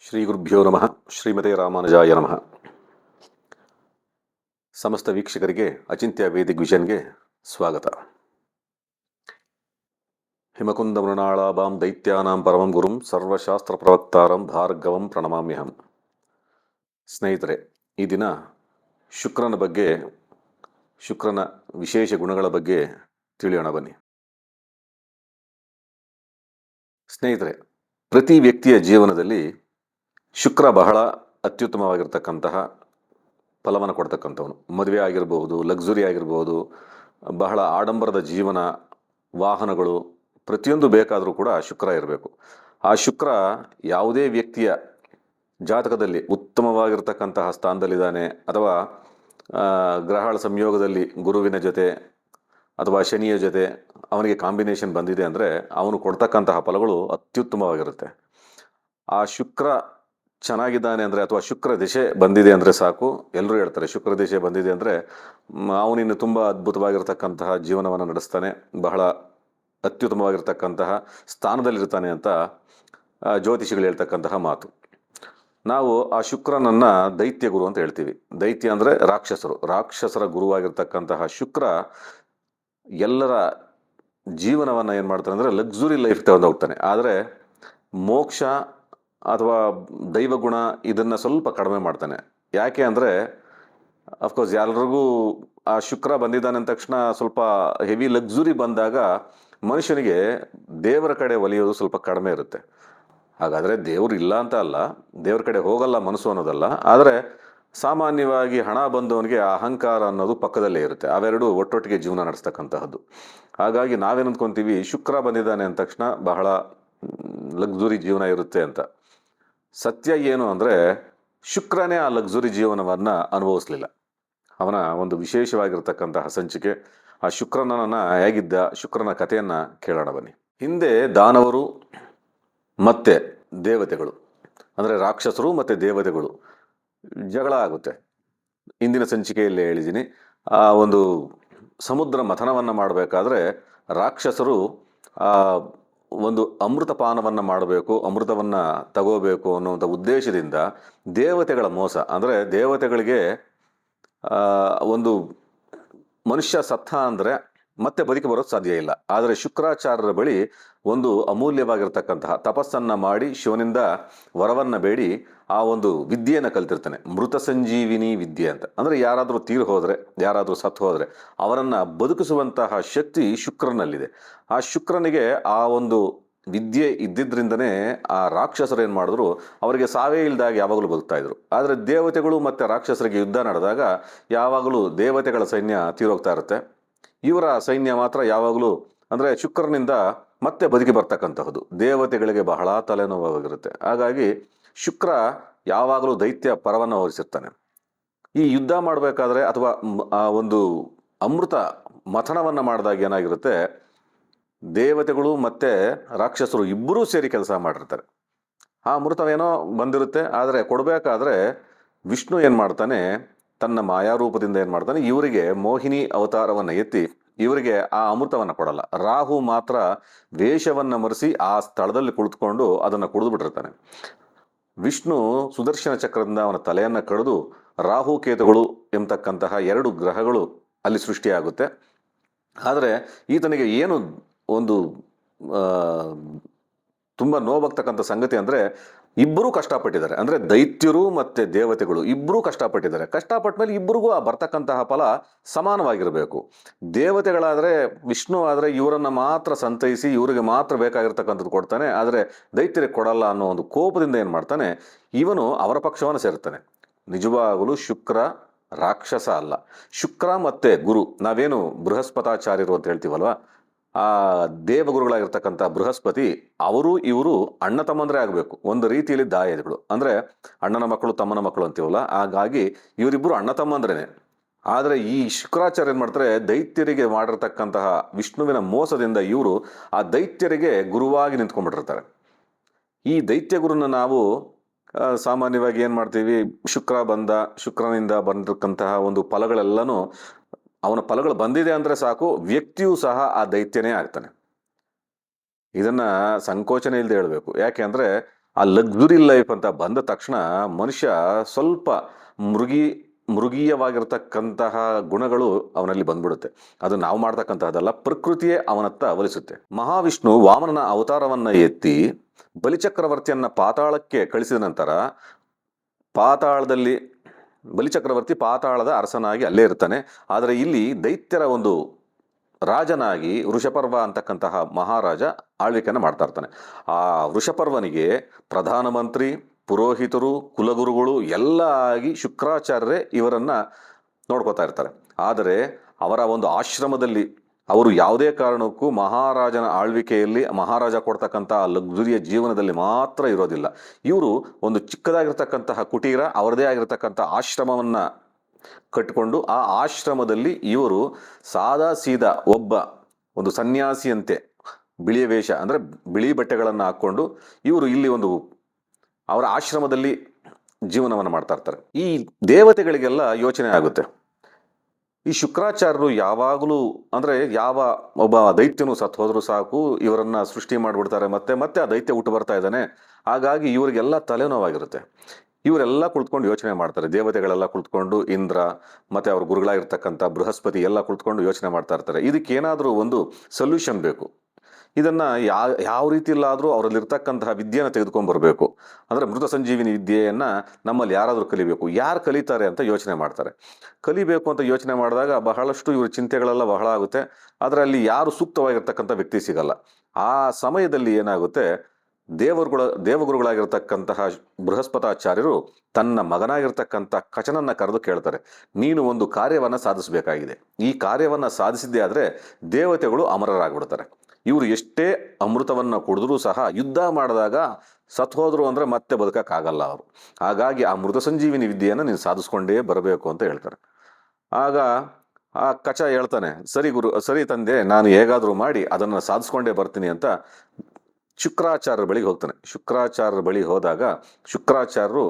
ಶ್ರೀ ಗುರುಭ್ಯೋ ನಮಃ. ಶ್ರೀಮತೆ ರಾಮಾನುಜಾಯ ನಮಃ. ಸಮಸ್ತ ವೀಕ್ಷಕರಿಗೆ ಅಚಿಂತ್ಯ ವೇದಿಕ್ ವಿಷನ್ಗೆ ಸ್ವಾಗತ. ಹಿಮಕುಂದ ಮೃಣಾಳಾಭಾಂ ದೈತ್ಯಾನಾಂ ಪರಮಂ ಗುರುಂ ಸರ್ವಶಾಸ್ತ್ರ ಪ್ರವಕ್ತಾರಂ ಭಾರ್ಗವಂ ಪ್ರಣಮಾಮ್ಯಹಂ. ಸ್ನೇಹಿತರೆ, ಈ ದಿನ ಶುಕ್ರನ ಬಗ್ಗೆ, ಶುಕ್ರನ ವಿಶೇಷ ಗುಣಗಳ ಬಗ್ಗೆ ತಿಳಿಯೋಣ ಬನ್ನಿ. ಸ್ನೇಹಿತರೆ, ಪ್ರತಿ ವ್ಯಕ್ತಿಯ ಜೀವನದಲ್ಲಿ ಶುಕ್ರ ಬಹಳ ಅತ್ಯುತ್ತಮವಾಗಿರ್ತಕ್ಕಂತಹ ಫಲವನ್ನು ಕೊಡ್ತಕ್ಕಂಥವನು. ಮದುವೆ ಆಗಿರಬಹುದು, ಲಕ್ಸುರಿ ಆಗಿರಬಹುದು, ಬಹಳ ಆಡಂಬರದ ಜೀವನ, ವಾಹನಗಳು, ಪ್ರತಿಯೊಂದು ಬೇಕಾದರೂ ಕೂಡ ಶುಕ್ರ ಇರಬೇಕು. ಆ ಶುಕ್ರ ಯಾವುದೇ ವ್ಯಕ್ತಿಯ ಜಾತಕದಲ್ಲಿ ಉತ್ತಮವಾಗಿರ್ತಕ್ಕಂತಹ ಸ್ಥಾನದಲ್ಲಿದ್ದಾನೆ ಅಥವಾ ಗ್ರಹಗಳ ಸಂಯೋಗದಲ್ಲಿ ಗುರುವಿನ ಜೊತೆ ಅಥವಾ ಶನಿಯ ಜೊತೆ ಅವನಿಗೆ ಕಾಂಬಿನೇಷನ್ ಬಂದಿದೆ ಅಂದರೆ ಅವನು ಕೊಡ್ತಕ್ಕಂತಹ ಫಲಗಳು ಅತ್ಯುತ್ತಮವಾಗಿರುತ್ತೆ. ಆ ಶುಕ್ರ ಚೆನ್ನಾಗಿದ್ದಾನೆ ಅಂದರೆ ಅಥವಾ ಶುಕ್ರ ದಿಶೆ ಬಂದಿದೆ ಅಂದರೆ ಸಾಕು, ಎಲ್ಲರೂ ಹೇಳ್ತಾರೆ ಶುಕ್ರ ದಿಶೆ ಬಂದಿದೆ ಅಂದರೆ ಅವನಿನ್ನು ತುಂಬ ಅದ್ಭುತವಾಗಿರ್ತಕ್ಕಂತಹ ಜೀವನವನ್ನು ನಡೆಸ್ತಾನೆ, ಬಹಳ ಅತ್ಯುತ್ತಮವಾಗಿರ್ತಕ್ಕಂತಹ ಸ್ಥಾನದಲ್ಲಿರ್ತಾನೆ ಅಂತ ಜ್ಯೋತಿಷಿಗಳು ಹೇಳ್ತಕ್ಕಂತಹ ಮಾತು. ನಾವು ಆ ಶುಕ್ರನನ್ನು ದೈತ್ಯ ಗುರು ಅಂತ ಹೇಳ್ತೀವಿ. ದೈತ್ಯ ಅಂದರೆ ರಾಕ್ಷಸರ ಗುರುವಾಗಿರ್ತಕ್ಕಂತಹ ಶುಕ್ರ ಎಲ್ಲರ ಜೀವನವನ್ನು ಏನು ಮಾಡ್ತಾನೆ ಅಂದರೆ ಲಕ್ಸುರಿ ಲೈಫ್ ತಗೊಂಡು ಹೋಗ್ತಾನೆ. ಆದರೆ ಮೋಕ್ಷ ಅಥವಾ ದೈವಗುಣ ಇದನ್ನು ಸ್ವಲ್ಪ ಕಡಿಮೆ ಮಾಡ್ತಾನೆ. ಯಾಕೆ ಅಂದರೆ ಅಫ್ಕೋರ್ಸ್ ಎಲ್ಲರಿಗೂ ಆ ಶುಕ್ರ ಬಂದಿದ್ದಾನೆ ಅಂದ ತಕ್ಷಣ ಸ್ವಲ್ಪ ಹೆವಿ ಲಕ್ಸುರಿ ಬಂದಾಗ ಮನುಷ್ಯನಿಗೆ ದೇವರ ಕಡೆ ಒಲಿಯೋದು ಸ್ವಲ್ಪ ಕಡಿಮೆ ಇರುತ್ತೆ. ಹಾಗಾದರೆ ದೇವರು ಇಲ್ಲ ಅಂತ ಅಲ್ಲ, ದೇವರ ಕಡೆ ಹೋಗಲ್ಲ ಮನಸ್ಸು ಅನ್ನೋದಲ್ಲ, ಆದರೆ ಸಾಮಾನ್ಯವಾಗಿ ಹಣ ಬಂದವನಿಗೆ ಅಹಂಕಾರ ಅನ್ನೋದು ಪಕ್ಕದಲ್ಲೇ ಇರುತ್ತೆ. ಅವೆರಡು ಒಟ್ಟೊಟ್ಟಿಗೆ ಜೀವನ ನಡೆಸ್ತಕ್ಕಂತಹದ್ದು. ಹಾಗಾಗಿ ನಾವೇನಂದ್ಕೊಂತೀವಿ ಶುಕ್ರ ಬಂದಿದ್ದಾನೆ ಅಂದ ತಕ್ಷಣ ಬಹಳ ಲಕ್ಸುರಿ ಜೀವನ ಇರುತ್ತೆ ಅಂತ. ಸತ್ಯ ಏನು ಅಂದರೆ ಶುಕ್ರನೇ ಆ ಲಕ್ಸುರಿ ಜೀವನವನ್ನು ಅನುಭವಿಸ್ಲಿಲ್ಲ. ಅವನ ಒಂದು ವಿಶೇಷವಾಗಿರ್ತಕ್ಕಂತಹ ಸಂಚಿಕೆ ಆ ಶುಕ್ರನನ್ನ ಹೇಗಿದ್ದ, ಶುಕ್ರನ ಕಥೆಯನ್ನು ಕೇಳೋಣ ಬನ್ನಿ. ಹಿಂದೆ ದಾನವರು ಮತ್ತು ದೇವತೆಗಳು ಅಂದರೆ ರಾಕ್ಷಸರು ಮತ್ತು ದೇವತೆಗಳು ಜಗಳ ಆಗುತ್ತೆ. ಇಂದಿನ ಸಂಚಿಕೆಯಲ್ಲಿ ಹೇಳಿದ್ದೀನಿ, ಆ ಒಂದು ಸಮುದ್ರ ಮಥನವನ್ನು ಮಾಡಬೇಕಾದ್ರೆ ರಾಕ್ಷಸರು ಒಂದು ಅಮೃತ ಪಾನವನ್ನು ಮಾಡಬೇಕು, ಅಮೃತವನ್ನು ತಗೋಬೇಕು ಅನ್ನುವಂಥ ಉದ್ದೇಶದಿಂದ ದೇವತೆಗಳ ಮೋಸ ಅಂದರೆ ದೇವತೆಗಳಿಗೆ ಒಂದು ಮನುಷ್ಯ ಸತ್ತ ಅಂದರೆ ಮತ್ತೆ ಬದುಕಿ ಬರೋದು ಸಾಧ್ಯ ಇಲ್ಲ. ಆದರೆ ಶುಕ್ರಾಚಾರ್ಯರ ಬಳಿ ಒಂದು ಅಮೂಲ್ಯವಾಗಿರ್ತಕ್ಕಂತಹ ತಪಸ್ಸನ್ನು ಮಾಡಿ ಶಿವನಿಂದ ವರವನ್ನು ಬೇಡಿ ಆ ಒಂದು ವಿದ್ಯೆಯನ್ನು ಕಲ್ತಿರ್ತಾನೆ. ಮೃತ ಸಂಜೀವಿನಿ ವಿದ್ಯೆ ಅಂತ. ಅಂದರೆ ಯಾರಾದರೂ ತೀರು ಹೋದರೆ, ಯಾರಾದರೂ ಸತ್ತು ಹೋದರೆ ಅವರನ್ನು ಬದುಕಿಸುವಂತಹ ಶಕ್ತಿ ಶುಕ್ರನಲ್ಲಿದೆ. ಆ ಶುಕ್ರನಿಗೆ ಆ ಒಂದು ವಿದ್ಯೆ ಇದ್ದಿದ್ದರಿಂದನೇ ಆ ರಾಕ್ಷಸರು ಏನು ಮಾಡಿದ್ರು, ಅವರಿಗೆ ಸಾವೇ ಇಲ್ದಾಗ ಯಾವಾಗಲೂ ಬದುಕ್ತಾ ಇದ್ರು. ಆದರೆ ದೇವತೆಗಳು ಮತ್ತು ರಾಕ್ಷಸರಿಗೆ ಯುದ್ಧ ನಡೆದಾಗ ಯಾವಾಗಲೂ ದೇವತೆಗಳ ಸೈನ್ಯ ತೀರೋಗ್ತಾ ಇರುತ್ತೆ, ಇವರ ಸೈನ್ಯ ಮಾತ್ರ ಯಾವಾಗಲೂ ಅಂದರೆ ಶುಕ್ರನಿಂದ ಮತ್ತೆ ಬದುಕಿ ಬರ್ತಕ್ಕಂತಹದ್ದು. ದೇವತೆಗಳಿಗೆ ಬಹಳ ತಲೆನೋವಾಗಿರುತ್ತೆ. ಹಾಗಾಗಿ ಶುಕ್ರ ಯಾವಾಗಲೂ ದೈತ್ಯ ಪರವನ್ನು ವಹಿಸಿರ್ತಾನೆ. ಈ ಯುದ್ಧ ಮಾಡಬೇಕಾದ್ರೆ ಅಥವಾ ಒಂದು ಅಮೃತ ಮಥನವನ್ನು ಮಾಡಿದಾಗ ಏನಾಗಿರುತ್ತೆ, ದೇವತೆಗಳು ಮತ್ತು ರಾಕ್ಷಸರು ಇಬ್ಬರೂ ಸೇರಿ ಕೆಲಸ ಮಾಡಿರ್ತಾರೆ. ಆ ಅಮೃತವೇನೋ ಬಂದಿರುತ್ತೆ, ಆದರೆ ಕೊಡಬೇಕಾದ್ರೆ ವಿಷ್ಣು ಏನು ಮಾಡ್ತಾನೆ, ತನ್ನ ಮಾಯಾರೂಪದಿಂದ ಏನು ಮಾಡ್ತಾನೆ, ಇವರಿಗೆ ಮೋಹಿನಿ ಅವತಾರವನ್ನು ಎತ್ತಿ ಇವರಿಗೆ ಆ ಅಮೃತವನ್ನು ಕೊಡಲ್ಲ. ರಾಹು ಮಾತ್ರ ವೇಷವನ್ನು ಮರೆಸಿ ಆ ಸ್ಥಳದಲ್ಲಿ ಕುಳಿತುಕೊಂಡು ಅದನ್ನು ಕುಡಿದು ಬಿಟ್ಟಿರ್ತಾನೆ. ವಿಷ್ಣು ಸುದರ್ಶನ ಚಕ್ರದಿಂದ ಅವನ ತಲೆಯನ್ನು ಕಡಿದು ರಾಹು ಕೇತುಗಳು ಎಂಬತಕ್ಕಂತಹ ಎರಡು ಗ್ರಹಗಳು ಅಲ್ಲಿ ಸೃಷ್ಟಿಯಾಗುತ್ತೆ. ಆದರೆ ಈತನಿಗೆ ಏನು ಒಂದು ತುಂಬ ನೋವಾಗ್ತಕ್ಕಂಥ ಸಂಗತಿ ಅಂದರೆ ಇಬ್ಬರೂ ಕಷ್ಟಪಟ್ಟಿದ್ದಾರೆ. ಅಂದರೆ ದೈತ್ಯರು ಮತ್ತು ದೇವತೆಗಳು ಇಬ್ಬರೂ ಕಷ್ಟಪಟ್ಟಿದ್ದಾರೆ. ಕಷ್ಟಪಟ್ಟ ಮೇಲೆ ಇಬ್ಬರಿಗೂ ಆ ಬರ್ತಕ್ಕಂತಹ ಫಲ ಸಮಾನವಾಗಿರಬೇಕು. ದೇವತೆಗಳಾದರೆ ವಿಷ್ಣು ಆದರೆ ಇವರನ್ನು ಮಾತ್ರ ಸಂತೈಸಿ ಇವರಿಗೆ ಮಾತ್ರ ಬೇಕಾಗಿರ್ತಕ್ಕಂಥದ್ದು ಕೊಡ್ತಾನೆ, ಆದರೆ ದೈತ್ಯರಿಗೆ ಕೊಡಲ್ಲ ಅನ್ನೋ ಒಂದು ಕೋಪದಿಂದ ಏನು ಮಾಡ್ತಾನೆ, ಇವನು ಅವರ ಪಕ್ಷವನ್ನು ಸೇರ್ತಾನೆ. ನಿಜವಾಗಲೂ ಶುಕ್ರ ರಾಕ್ಷಸ ಅಲ್ಲ. ಶುಕ್ರ ಮತ್ತು ಗುರು, ನಾವೇನು ಬೃಹಸ್ಪತಾಚಾರ್ಯರು ಅಂತ ಹೇಳ್ತೀವಲ್ವ, ಆ ದೇವಗುರುಗಳಾಗಿರ್ತಕ್ಕಂಥ ಬೃಹಸ್ಪತಿ ಅವರು ಇವರು ಅಣ್ಣ ತಮ್ಮಂದ್ರೆ ಆಗಬೇಕು. ಒಂದು ರೀತಿಯಲ್ಲಿ ದಾಯಾದಿಗಳು ಅಂದರೆ ಅಣ್ಣನ ಮಕ್ಕಳು ತಮ್ಮನ ಮಕ್ಕಳು ಅಂತೀವಲ್ಲ, ಹಾಗಾಗಿ ಇವರಿಬ್ಬರು ಅಣ್ಣ ತಮ್ಮಂದ್ರೇನೆ. ಆದರೆ ಈ ಶುಕ್ರಾಚಾರ್ಯ ಏನು ಮಾಡ್ತಾರೆ, ದೈತ್ಯರಿಗೆ ಮಾಡಿರ್ತಕ್ಕಂತಹ ವಿಷ್ಣುವಿನ ಮೋಸದಿಂದ ಇವರು ಆ ದೈತ್ಯರಿಗೆ ಗುರುವಾಗಿ ನಿಂತ್ಕೊಂಡ್ಬಿಟ್ಟಿರ್ತಾರೆ. ಈ ದೈತ್ಯ ಗುರುನ ನಾವು ಸಾಮಾನ್ಯವಾಗಿ ಏನು ಮಾಡ್ತೀವಿ, ಶುಕ್ರನಿಂದ ಬಂದಿರತಕ್ಕಂತಹ ಒಂದು ಫಲಗಳೆಲ್ಲನೂ ಅವನ ಫಲಗಳು ಬಂದಿದೆ ಅಂದರೆ ಸಾಕು, ವ್ಯಕ್ತಿಯೂ ಸಹ ಆ ದೈತ್ಯನೇ ಆಗ್ತಾನೆ. ಇದನ್ನು ಸಂಕೋಚನೆ ಇಲ್ಲದೆ ಹೇಳಬೇಕು. ಯಾಕೆ ಅಂದರೆ ಆ ಲಕ್ಸುರಿ ಲೈಫ್ ಅಂತ ಬಂದ ತಕ್ಷಣ ಮನುಷ್ಯ ಸ್ವಲ್ಪ ಮೃಗಿ ಮೃಗೀಯವಾಗಿರ್ತಕ್ಕಂತಹ ಗುಣಗಳು ಅವನಲ್ಲಿ ಬಂದ್ಬಿಡುತ್ತೆ. ಅದು ನಾವು ಮಾಡ್ತಕ್ಕಂತಹದ್ದಲ್ಲ, ಪ್ರಕೃತಿಯೇ ಅವನತ್ತ ಒಲಿಸುತ್ತೆ. ಮಹಾವಿಷ್ಣು ವಾಮನನ ಅವತಾರವನ್ನ ಎತ್ತಿ ಬಲಿಚಕ್ರವರ್ತಿಯನ್ನ ಪಾತಾಳಕ್ಕೆ ಕಳಿಸಿದ ನಂತರ ಪಾತಾಳದಲ್ಲಿ ಬಲಿಚಕ್ರವರ್ತಿ ಪಾತಾಳದ ಅರಸನಾಗಿ ಅಲ್ಲೇ ಇರ್ತಾನೆ. ಆದರೆ ಇಲ್ಲಿ ದೈತ್ಯರ ಒಂದು ರಾಜನಾಗಿ ವೃಷಪರ್ವ ಅಂತಕ್ಕಂತಹ ಮಹಾರಾಜ ಆಳ್ವಿಕೆಯನ್ನು ಮಾಡ್ತಾ ಇರ್ತಾನೆ. ಆ ವೃಷಪರ್ವನಿಗೆ ಪ್ರಧಾನಮಂತ್ರಿ, ಪುರೋಹಿತರು, ಕುಲಗುರುಗಳು ಎಲ್ಲ ಆಗಿ ಶುಕ್ರಾಚಾರ್ಯರೇ ಇವರನ್ನ ನೋಡ್ಕೋತಾ ಇರ್ತಾರೆ. ಆದರೆ ಅವರ ಒಂದು ಆಶ್ರಮದಲ್ಲಿ ಅವರು ಯಾವುದೇ ಕಾರಣಕ್ಕೂ ಮಹಾರಾಜನ ಆಳ್ವಿಕೆಯಲ್ಲಿ ಮಹಾರಾಜ ಕೊಡ್ತಕ್ಕಂಥ ಲಗ್ಸುರಿಯ ಜೀವನದಲ್ಲಿ ಮಾತ್ರ ಇರೋದಿಲ್ಲ. ಇವರು ಒಂದು ಚಿಕ್ಕದಾಗಿರ್ತಕ್ಕಂತಹ ಕುಟೀರ, ಅವರದೇ ಆಗಿರ್ತಕ್ಕಂಥ ಆಶ್ರಮವನ್ನ ಕಟ್ಟಿಕೊಂಡು ಆ ಆಶ್ರಮದಲ್ಲಿ ಇವರು ಸಾದಾ ಸೀದಾ ಒಬ್ಬ ಒಂದು ಸನ್ಯಾಸಿಯಂತೆ ಬಿಳಿಯ ವೇಷ ಅಂದರೆ ಬಿಳಿ ಬಟ್ಟೆಗಳನ್ನು ಹಾಕ್ಕೊಂಡು ಇವರು ಇಲ್ಲಿ ಒಂದು ಅವರ ಆಶ್ರಮದಲ್ಲಿ ಜೀವನವನ್ನು ಮಾಡ್ತಾ ಇರ್ತಾರೆ. ಈ ದೇವತೆಗಳಿಗೆಲ್ಲ ಯೋಚನೆ ಆಗುತ್ತೆ, ಈ ಶುಕ್ರಾಚಾರ್ಯರು ಯಾವಾಗಲೂ ಅಂದರೆ ಯಾವ ಒಬ್ಬ ದೈತ್ಯನು ಸತ್ತು ಹೋದ್ರು ಸಾಕು ಇವರನ್ನ ಸೃಷ್ಟಿ ಮಾಡಿಬಿಡ್ತಾರೆ, ಮತ್ತೆ ಮತ್ತೆ ಆ ದೈತ್ಯ ಹುಟ್ಟು ಬರ್ತಾ ಇದ್ದಾನೆ. ಹಾಗಾಗಿ ಇವರಿಗೆಲ್ಲ ತಲೆನೋವಾಗಿರುತ್ತೆ. ಇವರೆಲ್ಲ ಕುಳಿತುಕೊಂಡು ಯೋಚನೆ ಮಾಡ್ತಾರೆ, ದೇವತೆಗಳೆಲ್ಲ ಕುಳಿತುಕೊಂಡು, ಇಂದ್ರ ಮತ್ತೆ ಅವ್ರ ಗುರುಗಳಾಗಿರ್ತಕ್ಕಂಥ ಬೃಹಸ್ಪತಿ ಎಲ್ಲ ಕುಳಿತುಕೊಂಡು ಯೋಚನೆ ಮಾಡ್ತಾ ಇರ್ತಾರೆ. ಇದಕ್ಕೇನಾದರೂ ಒಂದು ಸೊಲ್ಯೂಷನ್ ಬೇಕು. ಇದನ್ನ ಯಾವ ರೀತಿಯಲ್ಲಾದರೂ ಅವರಲ್ಲಿರ್ತಕ್ಕಂತಹ ವಿದ್ಯೆಯನ್ನು ತೆಗೆದುಕೊಂಡು ಬರಬೇಕು. ಅಂದರೆ ಮೃತ ಸಂಜೀವಿನಿ ವಿದ್ಯೆಯನ್ನ ನಮ್ಮಲ್ಲಿ ಯಾರಾದರೂ ಕಲಿಬೇಕು. ಯಾರು ಕಲಿತಾರೆ ಅಂತ ಯೋಚನೆ ಮಾಡ್ತಾರೆ. ಕಲಿಬೇಕು ಅಂತ ಯೋಚನೆ ಮಾಡಿದಾಗ ಬಹಳಷ್ಟು ಇವ್ರ ಚಿಂತೆಗಳೆಲ್ಲ ಬಹಳ ಆಗುತ್ತೆ. ಆದರೆ ಅಲ್ಲಿ ಯಾರು ಸೂಕ್ತವಾಗಿರ್ತಕ್ಕಂಥ ವ್ಯಕ್ತಿ ಸಿಗಲ್ಲ. ಆ ಸಮಯದಲ್ಲಿ ಏನಾಗುತ್ತೆ, ದೇವಗುರುಗಳಾಗಿರ್ತಕ್ಕಂತಹ ಬೃಹಸ್ಪತಾಚಾರ್ಯರು ತನ್ನ ಮಗನಾಗಿರ್ತಕ್ಕಂಥ ಕಚನನ್ನ ಕರೆದು ಕೇಳ್ತಾರೆ, ನೀನು ಒಂದು ಕಾರ್ಯವನ್ನ ಸಾಧಿಸಬೇಕಾಗಿದೆ. ಈ ಕಾರ್ಯವನ್ನ ಸಾಧಿಸಿದ್ದೇ ಆದರೆ ದೇವತೆಗಳು ಅಮರರಾಗ್ಬಿಡ್ತಾರೆ. ಇವರು ಎಷ್ಟೇ ಅಮೃತವನ್ನ ಕುಡಿದ್ರೂ ಸಹ ಯುದ್ಧ ಮಾಡಿದಾಗ ಸತ್ ಹೋದ್ರು ಅಂದ್ರೆ ಮತ್ತೆ ಬದುಕಕ್ಕಾಗಲ್ಲ ಅವರು. ಹಾಗಾಗಿ ಆ ಮೃತ ಸಂಜೀವಿನಿ ವಿದ್ಯೆಯನ್ನು ನೀನು ಸಾಧಿಸ್ಕೊಂಡೇ ಬರಬೇಕು ಅಂತ ಹೇಳ್ತಾರೆ. ಆಗ ಆ ಕಚ ಹೇಳ್ತಾನೆ, ಸರಿ ತಂದೆ, ನಾನು ಹೇಗಾದ್ರೂ ಮಾಡಿ ಅದನ್ನ ಸಾಧಿಸ್ಕೊಂಡೇ ಬರ್ತೀನಿ ಅಂತ ಶುಕ್ರಾಚಾರ್ಯರ ಬಳಿಗೆ ಹೋಗ್ತಾನೆ. ಶುಕ್ರಾಚಾರ್ಯರ ಬಳಿ ಹೋದಾಗ ಶುಕ್ರಾಚಾರ್ಯರು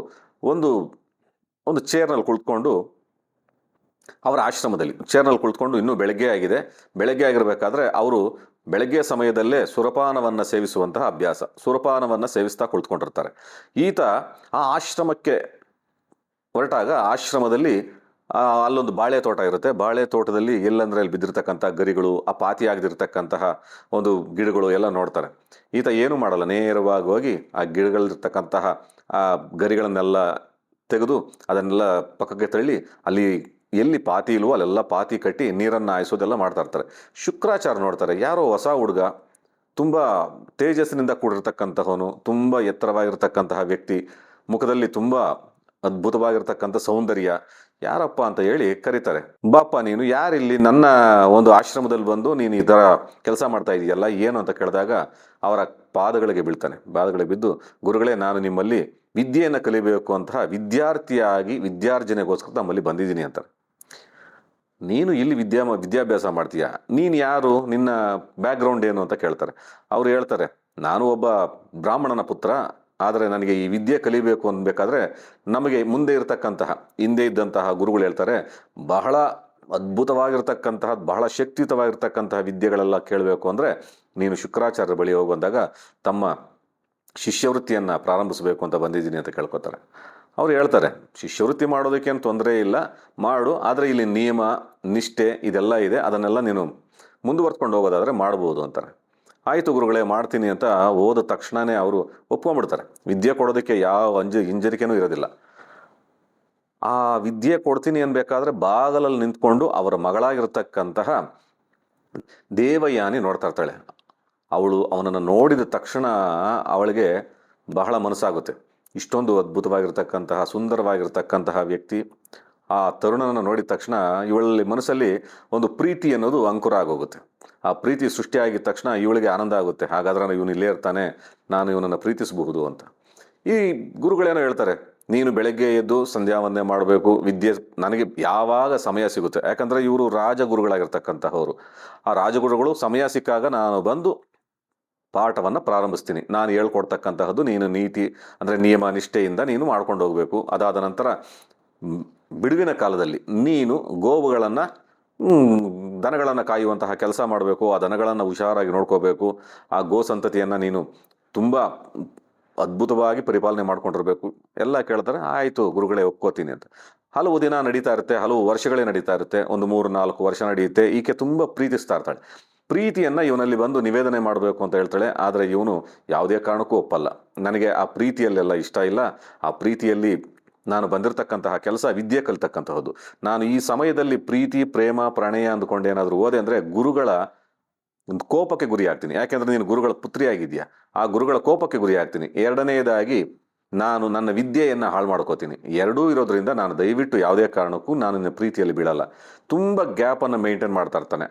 ಒಂದು ಒಂದು ಚೇರ್ನಲ್ಲಿ ಕುಳಿತುಕೊಂಡು ಅವರ ಆಶ್ರಮದಲ್ಲಿ ಚೇರ್ನಲ್ಲಿ ಕುಳಿತುಕೊಂಡು, ಇನ್ನೂ ಬೆಳಗ್ಗೆ ಆಗಿದೆ, ಬೆಳಗ್ಗೆ ಆಗಿರ್ಬೇಕಾದ್ರೆ ಅವರು ಬೆಳಗ್ಗೆ ಸಮಯದಲ್ಲೇ ಸುರಪಾನವನ್ನ ಸೇವಿಸುವಂತಹ ಅಭ್ಯಾಸ, ಸುರಪಾನವನ್ನ ಸೇವಿಸ್ತಾ ಕುಳಿತುಕೊಂಡಿರ್ತಾರೆ. ಈತ ಆ ಆಶ್ರಮಕ್ಕೆ ಹೊರಟಾಗ ಆಶ್ರಮದಲ್ಲಿ ಅಲ್ಲೊಂದು ಬಾಳೆ ತೋಟ ಇರುತ್ತೆ. ಬಾಳೆ ತೋಟದಲ್ಲಿ ಎಲ್ಲಂದ್ರೆ ಅಲ್ಲಿ ಬಿದ್ದಿರ್ತಕ್ಕಂಥ ಗರಿಗಳು, ಆ ಪಾತಿ ಆಗದಿರ್ತಕ್ಕಂತಹ ಒಂದು ಗಿಡಗಳು ಎಲ್ಲ ನೋಡ್ತಾರೆ. ಈತ ಏನು ಮಾಡಲ್ಲ, ನೇರವಾಗಿ ಹೋಗಿ ಆ ಗಿಡಗಳಿರ್ತಕ್ಕಂತಹ ಆ ಗರಿಗಳನ್ನೆಲ್ಲ ತೆಗೆದು ಅದನ್ನೆಲ್ಲ ಪಕ್ಕಕ್ಕೆ ತಳ್ಳಿ ಅಲ್ಲಿ ಎಲ್ಲಿ ಪಾತಿ ಇಲ್ವೋ ಅಲ್ಲೆಲ್ಲ ಪಾತಿ ಕಟ್ಟಿ ನೀರನ್ನು ಹಾಯಿಸೋದೆಲ್ಲ ಮಾಡ್ತಾ ಇರ್ತಾರೆ. ಶುಕ್ರಾಚಾರ್ಯ ನೋಡ್ತಾರೆ, ಯಾರೋ ಹೊಸ ಹುಡುಗ, ತುಂಬ ತೇಜಸ್ಸಿನಿಂದ ಕೂಡಿರ್ತಕ್ಕಂತಹವನು, ತುಂಬ ಎತ್ತರವಾಗಿರ್ತಕ್ಕಂತಹ ವ್ಯಕ್ತಿ, ಮುಖದಲ್ಲಿ ತುಂಬ ಅದ್ಭುತವಾಗಿರ್ತಕ್ಕಂಥ ಸೌಂದರ್ಯ, ಯಾರಪ್ಪ ಅಂತ ಹೇಳಿ ಕರೀತಾರೆ. ಬಾಪ್ಪ, ನೀನು ಯಾರಿಲ್ಲಿ ನನ್ನ ಒಂದು ಆಶ್ರಮದಲ್ಲಿ ಬಂದು ನೀನು ಇದರ ಕೆಲಸ ಮಾಡ್ತಾ ಇದೆಯಲ್ಲ, ಏನು ಅಂತ ಕೇಳಿದಾಗ ಅವರ ಪಾದಗಳಿಗೆ ಬೀಳ್ತಾನೆ. ಪಾದಗಳಿಗೆ ಬಿದ್ದು, ಗುರುಗಳೇ, ನಾನು ನಿಮ್ಮಲ್ಲಿ ವಿದ್ಯೆಯನ್ನು ಕಲಿಬೇಕು ಅಂತಹ ವಿದ್ಯಾರ್ಥಿಯಾಗಿ ವಿದ್ಯಾರ್ಜನೆಗೋಸ್ಕರ ನಮ್ಮಲ್ಲಿ ಬಂದಿದ್ದೀನಿ ಅಂತಾರೆ. ನೀನು ಇಲ್ಲಿ ವಿದ್ಯಾಭ್ಯಾಸ ಮಾಡ್ತೀಯಾ, ನೀನು ಯಾರು, ನಿನ್ನ ಬ್ಯಾಕ್ಗ್ರೌಂಡ್ ಏನು ಅಂತ ಕೇಳ್ತಾರೆ. ಅವ್ರು ಹೇಳ್ತಾರೆ, ನಾನು ಒಬ್ಬ ಬ್ರಾಹ್ಮಣನ ಪುತ್ರ, ಆದರೆ ನನಗೆ ಈ ವಿದ್ಯೆ ಕಲಿಬೇಕು ಅನ್ಬೇಕಾದ್ರೆ ನಮಗೆ ಮುಂದೆ ಇರತಕ್ಕಂತಹ ಹಿಂದೆ ಇದ್ದಂತಹ ಗುರುಗಳು ಹೇಳ್ತಾರೆ, ಬಹಳ ಅದ್ಭುತವಾಗಿರ್ತಕ್ಕಂತಹ ಬಹಳ ಶಕ್ತಿಯುತವಾಗಿರ್ತಕ್ಕಂತಹ ವಿದ್ಯೆಗಳೆಲ್ಲ ಕೇಳಬೇಕು ಅಂದರೆ ನೀನು ಶುಕ್ರಾಚಾರ್ಯರ ಬಳಿ ಹೋಗುವಂದಾಗ ತಮ್ಮ ಶಿಷ್ಯವೃತ್ತಿಯನ್ನು ಪ್ರಾರಂಭಿಸಬೇಕು ಅಂತ ಬಂದಿದ್ದೀನಿ ಅಂತ ಕೇಳ್ಕೊತಾರೆ. ಅವ್ರು ಹೇಳ್ತಾರೆ, ಶಿಷ್ಯವೃತ್ತಿ ಮಾಡೋದಕ್ಕೇನು ತೊಂದರೆ ಇಲ್ಲ, ಮಾಡು, ಆದರೆ ಇಲ್ಲಿ ನಿಯಮ ನಿಷ್ಠೆ ಇದೆಲ್ಲ ಇದೆ, ಅದನ್ನೆಲ್ಲ ನೀನು ಮುಂದುವರ್ಸ್ಕೊಂಡು ಹೋಗೋದಾದರೆ ಮಾಡ್ಬೋದು ಅಂತಾರೆ. ಆಯಿತು ಗುರುಗಳೇ, ಮಾಡ್ತೀನಿ ಅಂತ ಹೋದ ತಕ್ಷಣವೇ ಅವರು ಒಪ್ಕೊಂಡ್ಬಿಡ್ತಾರೆ. ವಿದ್ಯೆ ಕೊಡೋದಕ್ಕೆ ಯಾವ ಹಿಂಜರಿಕೆನೂ ಇರೋದಿಲ್ಲ. ಆ ವಿದ್ಯೆ ಕೊಡ್ತೀನಿ ಅನ್ಬೇಕಾದ್ರೆ ಬಾಗಲಲ್ಲಿ ನಿಂತ್ಕೊಂಡು ಅವರ ಮಗಳಾಗಿರ್ತಕ್ಕಂತಹ ದೇವಯಾನಿ ನೋಡ್ತಾ ಇರ್ತಾಳೆ. ಅವನನ್ನು ನೋಡಿದ ತಕ್ಷಣ ಅವಳಿಗೆ ಬಹಳ ಮನಸ್ಸಾಗುತ್ತೆ. ಇಷ್ಟೊಂದು ಅದ್ಭುತವಾಗಿರ್ತಕ್ಕಂತಹ ಸುಂದರವಾಗಿರ್ತಕ್ಕಂತಹ ವ್ಯಕ್ತಿ, ಆ ತರುಣನನ್ನು ನೋಡಿದ ತಕ್ಷಣ ಇವಳಲ್ಲಿ ಮನಸ್ಸಲ್ಲಿ ಒಂದು ಪ್ರೀತಿ ಅನ್ನೋದು ಅಂಕುರ ಆಗೋಗುತ್ತೆ. ಆ ಪ್ರೀತಿ ಸೃಷ್ಟಿಯಾಗಿದ ತಕ್ಷಣ ಇವಳಿಗೆ ಆನಂದ ಆಗುತ್ತೆ, ಹಾಗಾದ್ರೆ ಇವನು ಇಲ್ಲೇ ಇರ್ತಾನೆ, ನಾನು ಇವನನ್ನು ಪ್ರೀತಿಸಬಹುದು ಅಂತ. ಈ ಗುರುಗಳೇನೋ ಹೇಳ್ತಾರೆ, ನೀನು ಬೆಳಗ್ಗೆ ಎದ್ದು ಸಂಧ್ಯಾ ವಂದನೆ ಮಾಡಬೇಕು, ವಿದ್ಯೆ ನನಗೆ ಯಾವಾಗ ಸಮಯ ಸಿಗುತ್ತೆ, ಯಾಕಂದರೆ ಇವರು ರಾಜಗುರುಗಳಾಗಿರ್ತಕ್ಕಂತಹವರು. ಆ ರಾಜಗುರುಗಳು ಸಮಯ ಸಿಕ್ಕಾಗ ನಾನು ಬಂದು ಪಾಠವನ್ನು ಪ್ರಾರಂಭಿಸ್ತೀನಿ, ನಾನು ಹೇಳ್ಕೊಡ್ತಕ್ಕಂತಹದ್ದು ನೀನು ನೀತಿ ಅಂದರೆ ನಿಯಮ ನಿಷ್ಠೆಯಿಂದ ನೀನು ಮಾಡ್ಕೊಂಡು ಹೋಗಬೇಕು. ಅದಾದ ನಂತರ ಬಿಡುವಿನ ಕಾಲದಲ್ಲಿ ನೀನು ಗೋವುಗಳನ್ನು ದನಗಳನ್ನು ಕಾಯುವಂತಹ ಕೆಲಸ ಮಾಡಬೇಕು, ಆ ದನಗಳನ್ನು ಹುಷಾರಾಗಿ ನೋಡ್ಕೋಬೇಕು, ಆ ಗೋ ಸಂತತಿಯನ್ನು ನೀನು ತುಂಬ ಅದ್ಭುತವಾಗಿ ಪರಿಪಾಲನೆ ಮಾಡ್ಕೊಂಡಿರ್ಬೇಕು. ಎಲ್ಲ ಕೇಳ್ತಾರೆ, ಆಯಿತು ಗುರುಗಳೇ ಒಪ್ಕೋತೀನಿ ಅಂತ. ಹಲವು ದಿನ ನಡೀತಾ ಇರುತ್ತೆ, ಹಲವು ವರ್ಷಗಳೇ ನಡೀತಾ ಇರುತ್ತೆ, ಒಂದು 3-4 ವರ್ಷ ನಡೆಯುತ್ತೆ. ಈಕೆ ತುಂಬ ಪ್ರೀತಿಸ್ತಾ ಇರ್ತಾಳೆ. ಪ್ರೀತಿಯನ್ನು ಇವನಲ್ಲಿ ಬಂದು ನಿವೇದನೆ ಮಾಡಬೇಕು ಅಂತ ಹೇಳ್ತಾಳೆ. ಆದರೆ ಇವನು ಯಾವುದೇ ಕಾರಣಕ್ಕೂ ಒಪ್ಪಲ್ಲ. ನನಗೆ ಆ ಪ್ರೀತಿಯಲ್ಲೆಲ್ಲ ಇಷ್ಟ ಇಲ್ಲ. ಆ ಪ್ರೀತಿಯಲ್ಲಿ ನಾನು ಬಂದಿರತಕ್ಕಂತಹ ಕೆಲಸ ವಿದ್ಯೆ ಕಲಿತಕ್ಕಂತಹದ್ದು. ನಾನು ಈ ಸಮಯದಲ್ಲಿ ಪ್ರೀತಿ, ಪ್ರೇಮ, ಪ್ರಣಯ ಅಂದ್ಕೊಂಡು ಏನಾದರೂ ಹೋದೆ ಅಂದರೆ ಗುರುಗಳ ಒಂದು ಕೋಪಕ್ಕೆ ಗುರಿ ಆಗ್ತೀನಿ. ಯಾಕೆಂದ್ರೆ ನೀನು ಗುರುಗಳ ಪುತ್ರಿ ಆಗಿದ್ಯಾ, ಆ ಗುರುಗಳ ಕೋಪಕ್ಕೆ ಗುರಿ ಆಗ್ತೀನಿ. ಎರಡನೆಯದಾಗಿ ನಾನು ನನ್ನ ವಿದ್ಯೆಯನ್ನು ಹಾಳು ಮಾಡ್ಕೋತೀನಿ. ಎರಡೂ ಇರೋದ್ರಿಂದ ನಾನು ದಯವಿಟ್ಟು ಯಾವುದೇ ಕಾರಣಕ್ಕೂ ನಾನು ನಿನ್ನ ಪ್ರೀತಿಯಲ್ಲಿ ಬೀಳಲ್ಲ. ತುಂಬ ಗ್ಯಾಪನ್ನು ಮೇಂಟೈನ್ ಮಾಡ್ತಾ ಇರ್ತಾನೆ.